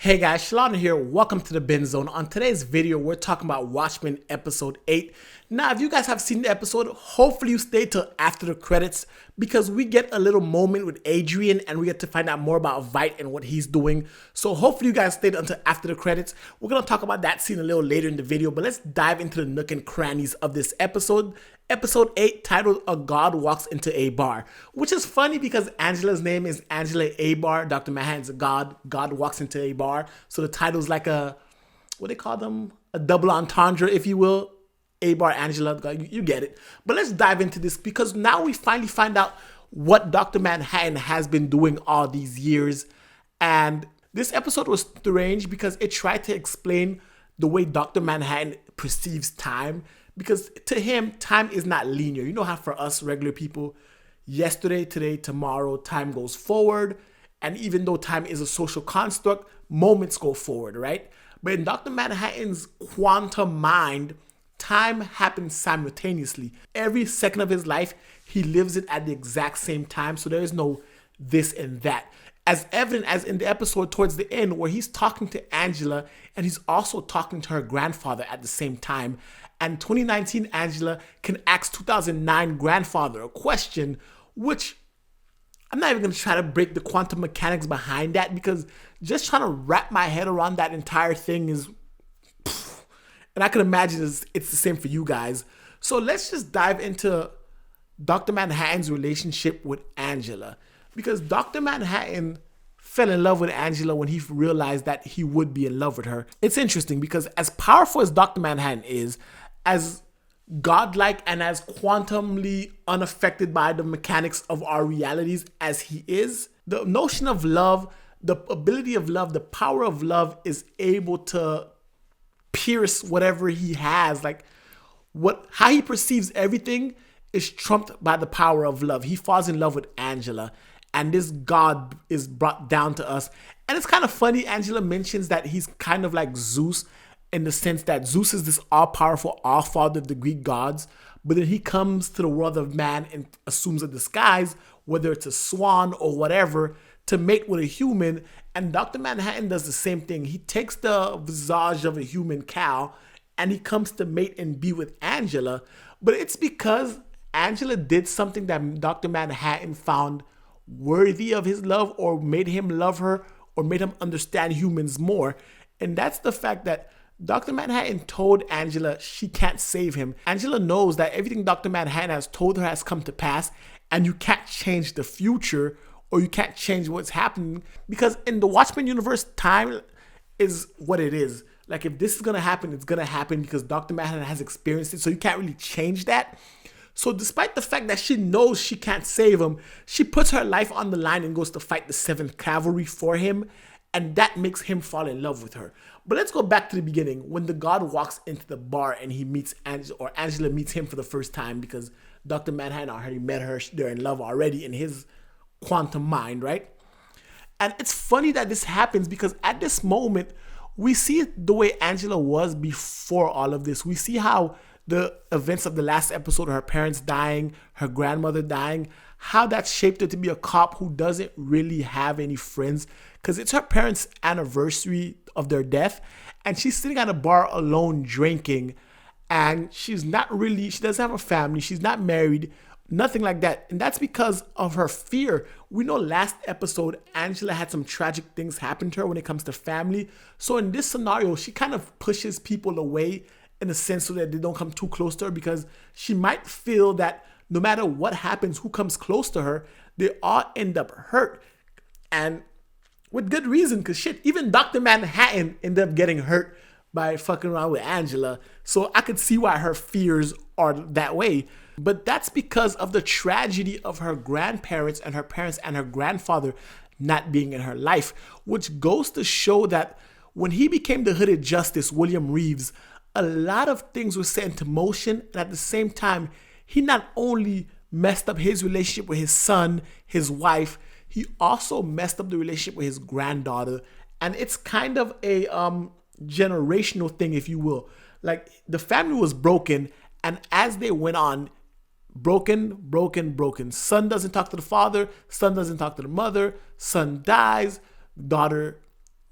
Hey guys, Shalana here. Welcome to the Binge Zone. On today's video, we're talking about Watchmen episode 8. Now, if you guys have seen the episode, hopefully you stay till after the credits because we get a little moment with Adrian and we get to find out more about Vite and what he's doing. So hopefully you guys stayed until after the credits. We're going to talk about that scene a little later in the video, but let's dive into the nook and crannies of this episode. Episode 8, titled A God Walks into a Bar, which is funny because Angela's name is Angela Abar. Dr. Manhattan's a God. God walks into a bar. So the title's like a, what do they call them? A double entendre, if you will. Abar, Angela, you get it. But let's dive into this because now we finally find out what Dr. Manhattan has been doing all these years. And this episode was strange because it tried to explain the way Dr. Manhattan perceives time. Because to him, time is not linear. You know how for us regular people, yesterday, today, tomorrow, time goes forward. And even though time is a social construct, moments go forward, right? But in Dr. Manhattan's quantum mind, time happens simultaneously. Every second of his life, he lives it at the exact same time. So there is no this and that. As evident as in the episode towards the end where he's talking to Angela and he's also talking to her grandfather at the same time. And 2019 Angela can ask 2009 grandfather a question, which I'm not even going to try to break the quantum mechanics behind that because just trying to wrap my head around that entire thing is, and I can imagine it's the same for you guys. So let's just dive into Dr. Manhattan's relationship with Angela. Because Dr. Manhattan fell in love with Angela when he realized that he would be in love with her. It's interesting because as powerful as Dr. Manhattan is, as godlike and as quantumly unaffected by the mechanics of our realities as he is, the notion of love, the ability of love, the power of love is able to pierce whatever he has. Like how he perceives everything is trumped by the power of love. He falls in love with Angela. And this God is brought down to us. And it's kind of funny, Angela mentions that he's kind of like Zeus in the sense that Zeus is this all-powerful, all-father of the Greek gods. But then he comes to the world of man and assumes a disguise, whether it's a swan or whatever, to mate with a human. And Dr. Manhattan does the same thing. He takes the visage of a human cow and he comes to mate and be with Angela. But it's because Angela did something that Dr. Manhattan found worthy of his love or made him love her or made him understand humans more. And that's the fact that Dr. Manhattan told Angela she can't save him. Angela knows that everything Dr. Manhattan has told her has come to pass and you can't change the future or you can't change what's happening because in the Watchmen universe, time is what it is. Like if this is going to happen, it's going to happen because Dr. Manhattan has experienced it. So you can't really change that. So despite the fact that she knows she can't save him, she puts her life on the line and goes to fight the 7th Cavalry for him. And that makes him fall in love with her. But let's go back to the beginning when the God walks into the bar and he meets Angela, or Angela meets him for the first time because Dr. Manhattan already met her. They're in love already in his quantum mind, right? And it's funny that this happens because at this moment, we see the way Angela was before all of this. We see how the events of the last episode, her parents dying, her grandmother dying, how that shaped her to be a cop who doesn't really have any friends because it's her parents' anniversary of their death and she's sitting at a bar alone drinking and she doesn't have a family, she's not married, nothing like that. And that's because of her fear. We know last episode, Angela had some tragic things happen to her when it comes to family. So in this scenario, she kind of pushes people away in a sense so that they don't come too close to her because she might feel that no matter what happens, who comes close to her, they all end up hurt. And with good reason, because shit, even Dr. Manhattan ended up getting hurt by fucking around with Angela. So I could see why her fears are that way. But that's because of the tragedy of her grandparents and her parents and her grandfather not being in her life, which goes to show that when he became the Hooded Justice, William Reeves, a lot of things were set into motion. And at the same time, he not only messed up his relationship with his son, his wife, he also messed up the relationship with his granddaughter. And it's kind of a generational thing, if you will. Like the family was broken. And as they went on, broken. Son doesn't talk to the father. Son doesn't talk to the mother. Son dies. Daughter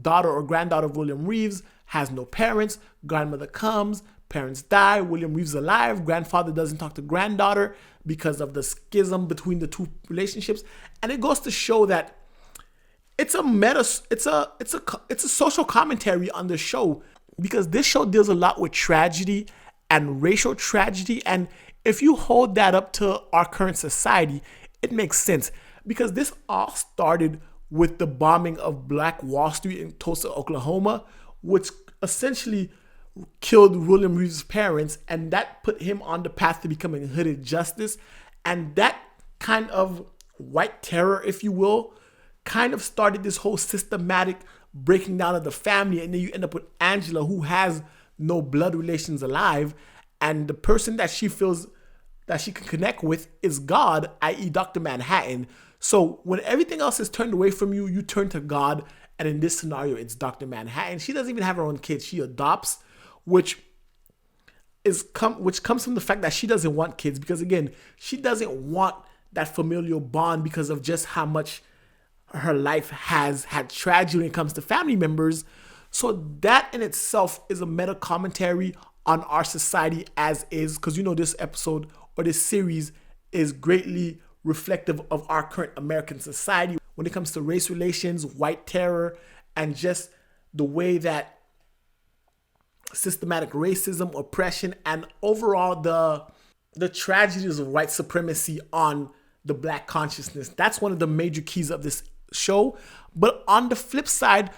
daughter or granddaughter of William Reeves has no parents. Grandmother comes, parents die, William Reeves is alive, grandfather doesn't talk to granddaughter because of the schism between the two relationships. And it goes to show that it's a social commentary on the show, because this show deals a lot with tragedy and racial tragedy. And if you hold that up to our current society, it makes sense, because this all started with the bombing of Black Wall Street in Tulsa, Oklahoma, which essentially killed William Reeves' parents, and that put him on the path to becoming hooded justice. And that kind of white terror, if you will, kind of started this whole systematic breaking down of the family. And then you end up with Angela, who has no blood relations alive, and the person that she feels that she can connect with is God, i.e. Dr. Manhattan. So when everything else is turned away from you, you turn to God. And in this scenario, it's Dr. Manhattan. She doesn't even have her own kids. She adopts, which comes from the fact that she doesn't want kids, because again, she doesn't want that familial bond because of just how much her life has had tragedy when it comes to family members. So that in itself is a meta commentary on our society as is, because this episode or this series is greatly reflective of our current American society when it comes to race relations, white terror, and just the way that systematic racism, oppression, and overall the tragedies of white supremacy on the Black consciousness. That's one of the major keys of this show. But on the flip side,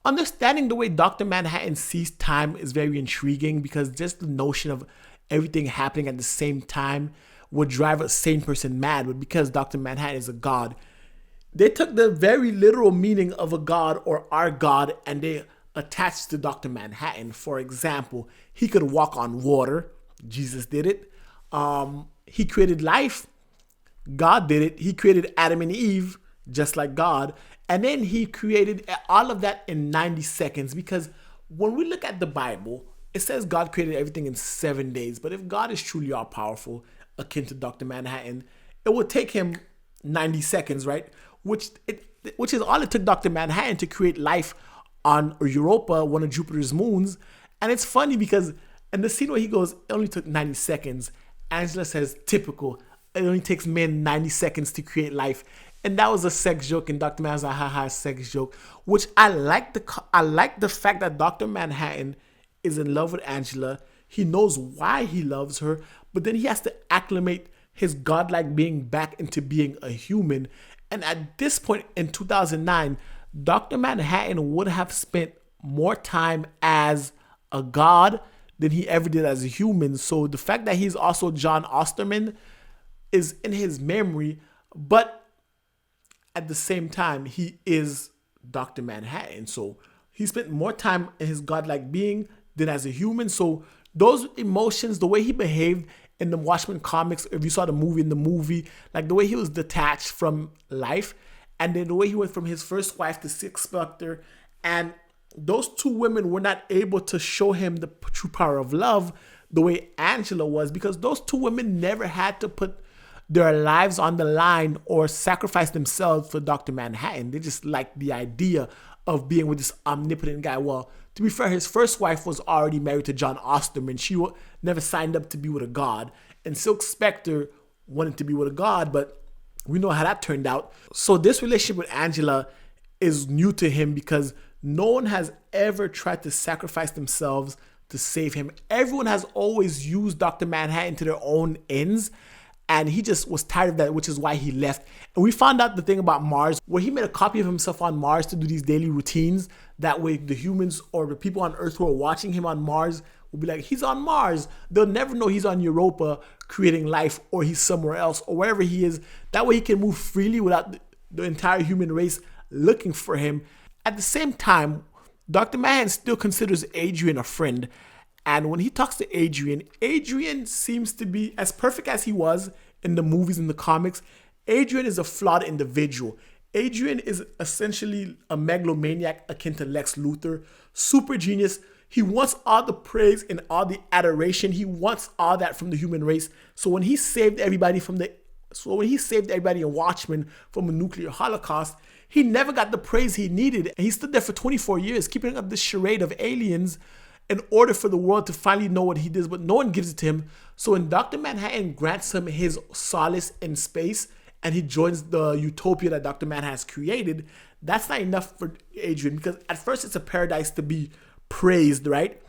understanding the way Dr. Manhattan sees time is very intriguing, because just the notion of everything happening at the same time would drive a sane person mad. But because Dr. Manhattan is a god, they took the very literal meaning of a god or our God and they attached to Dr. Manhattan. For example, he could walk on water. Jesus did it. He created life. God did it. He created Adam and Eve, just like God. And then he created all of that in 90 seconds. Because when we look at the Bible, it says God created everything in 7 days. But if God is truly all powerful, akin to Dr. Manhattan, it would take him 90 seconds, right? Which is all it took Dr. Manhattan to create life on Europa, one of Jupiter's moons. And it's funny because in the scene where he goes, it only took 90 seconds, Angela says, typical. It only takes men 90 seconds to create life. And that was a sex joke, and Dr. Manhattan's like, haha, sex joke. Which I like the fact that Dr. Manhattan is in love with Angela. He knows why he loves her, but then he has to acclimate his godlike being back into being a human. And at this point in 2009, Dr. Manhattan would have spent more time as a god than he ever did as a human. So the fact that he's also John Osterman is in his memory, but at the same time, he is Dr. Manhattan. So he spent more time in his godlike being than as a human. So those emotions, the way he behaved in the Watchmen comics, if you saw the movie, like the way he was detached from life, and then the way he went from his first wife to Sixth Spectre, and those two women were not able to show him the true power of love the way Angela was, because those two women never had to put their lives on the line or sacrifice themselves for Dr. Manhattan. They just liked the idea of being with this omnipotent guy. Well, to be fair, his first wife was already married to John Osterman. She never signed up to be with a god. And Silk Spectre wanted to be with a god, but we know how that turned out. So this relationship with Angela is new to him because no one has ever tried to sacrifice themselves to save him. Everyone has always used Dr. Manhattan to their own ends. And he just was tired of that, which is why he left. And we found out the thing about Mars, where he made a copy of himself on Mars to do these daily routines. That way the humans or the people on Earth who are watching him on Mars will be like, he's on Mars. They'll never know he's on Europa creating life, or he's somewhere else, or wherever he is. That way he can move freely without the entire human race looking for him. At the same time, Dr. Manhattan still considers Adrian a friend. And when he talks to Adrian, Adrian seems to be as perfect as he was in the movies and the comics. Adrian is a flawed individual. Adrian is essentially a megalomaniac akin to Lex Luthor. Super genius. He wants all the praise and all the adoration. He wants all that from the human race. So when he saved everybody in Watchmen from a nuclear holocaust, he never got the praise he needed. And he stood there for 24 years, keeping up this charade of aliens in order for the world to finally know what he did, but no one gives it to him. So when Dr. Manhattan grants him his solace in space and he joins the utopia that Dr. Manhattan has created, that's not enough for Adrian, because at first it's a paradise to be praised, right?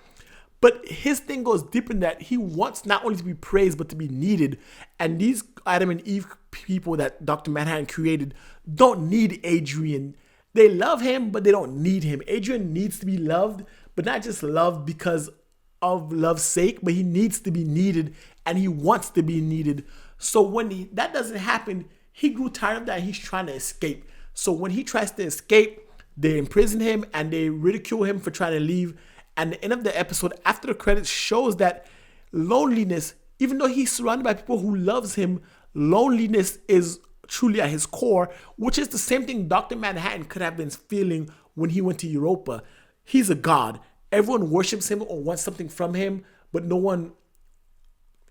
But his thing goes deeper in that he wants not only to be praised, but to be needed. And these Adam and Eve people that Dr. Manhattan created don't need Adrian. They love him, but they don't need him. Adrian needs to be loved, but not just loved because of love's sake, but he needs to be needed, and he wants to be needed. So when that doesn't happen, he grew tired of that, and he's trying to escape. So when he tries to escape, they imprison him and they ridicule him for trying to leave. And the end of the episode, after the credits, shows that loneliness, even though he's surrounded by people who loves him, loneliness is truly at his core, which is the same thing Dr. Manhattan could have been feeling when he went to Europa. He's a god. Everyone worships him or wants something from him, but no one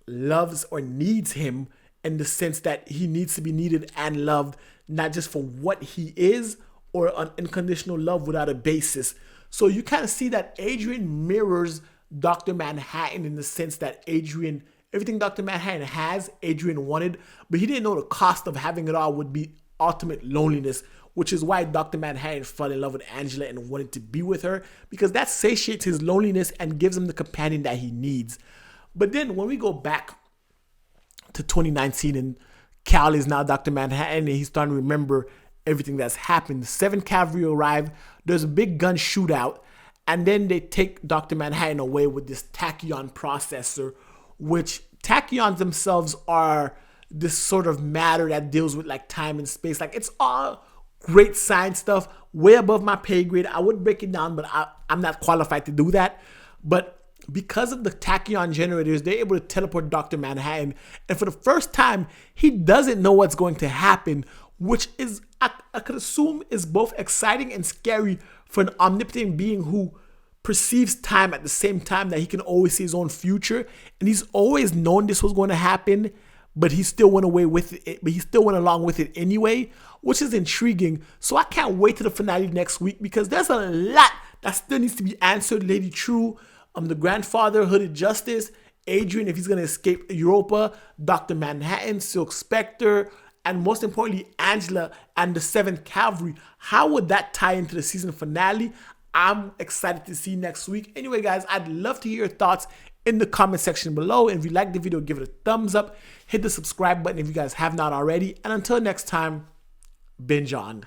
loves or needs him in the sense that he needs to be needed and loved, not just for what he is or an unconditional love without a basis. So you kind of see that Adrian mirrors Dr. Manhattan in the sense that Adrian, everything Dr. Manhattan has, Adrian wanted, but he didn't know the cost of having it all would be ultimate loneliness, which is why Dr. Manhattan fell in love with Angela and wanted to be with her, because that satiates his loneliness and gives him the companion that he needs. But then when we go back to 2019 and Cal is now Dr. Manhattan and he's starting to remember everything that's happened. The 7th Cavalry arrive, there's a big gun shootout, and then they take Dr. Manhattan away with this tachyon processor, which tachyons themselves are this sort of matter that deals with like time and space. Like, it's all great science stuff, way above my pay grade. I would break it down, but I'm not qualified to do that. But because of the tachyon generators, they're able to teleport Dr. Manhattan. And for the first time, he doesn't know what's going to happen, which is, I could assume, is both exciting and scary for an omnipotent being who perceives time at the same time that he can always see his own future. And he's always known this was going to happen, but he still went away with it. But he still went along with it anyway, which is intriguing. So I can't wait to the finale next week, because there's a lot that still needs to be answered. Lady True, the grandfather, Hooded Justice, Adrian, if he's going to escape Europa, Dr. Manhattan, Silk Spectre, and most importantly, Angela and the 7th Cavalry. How would that tie into the season finale? I'm excited to see next week. Anyway, guys, I'd love to hear your thoughts in the comment section below. And if you like the video, give it a thumbs up. Hit the subscribe button if you guys have not already. And until next time, binge on.